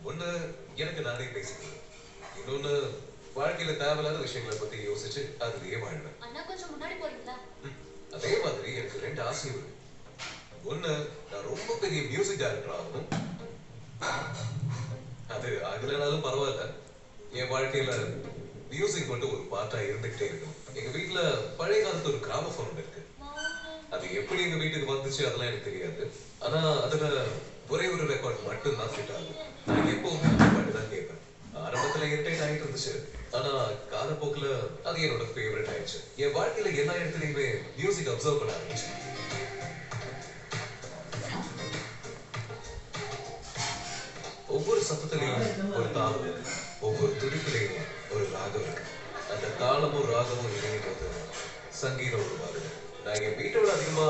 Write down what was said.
ஒண்ணு எனக்கு நானே பேசிக்கிறேன், இன்னொன்னு வாழ்க்கையில தேவையில்லாத விஷயங்களை பத்தி யோசிச்சு அதுலயே வாழ்வேன். அண்ணா கொஞ்சம் முன்னாடி போறீங்களா? அதே மாதிரி எனக்கு ரெண்டு ஆசையும் இருக்கு. ஒண்ணு, நான் ரொம்ப பெரிய மியூசிக் டைரக்டர் ஆகணும். அது ஆகலைனாலும் பரவாயில்ல, என் வாழ்க்கையில மியூசிக் மட்டும் ஒரு பார்ட்டா இருந்துகிட்டே இருக்கணும். எங்க வீட்டுல பழைய காலத்து ஒரு கிராமபோன் இருக்கு. அது எப்படி எங்க வீட்டுக்கு வந்துச்சு அதெல்லாம் எனக்கு தெரியாது. ஆனா அதுல ஒரே ஒரு ரெக்கார்ட் மட்டும் தான் ஃபிட் ஆகும். நான் எப்பவுமே அந்த பாட்டு தான் கேட்பேன். ஆரம்பத்துல இரிட்டேட் ஆகிட்டு இருந்துச்சு, ஆனா காலப்போக்குல அது என்னோட ஃபேவரட் ஆயிடுச்சு. என் வாழ்க்கையில எல்லா இடத்துலயுமே மியூசிக் அப்சர்வ் பண்ண ஆரம்பிச்சு. ஒவ்வொரு சத்தத்திலையும் ஒரு தாளம் இருக்கு, ஒவ்வொரு துடிப்பிலையும் ஒரு ராகம் இருக்கு. அந்த தாளமும் ராகமும் இணையும் போது சங்கீதம் உருவாகுது. நான் என் வீட்டை விட அதிகமா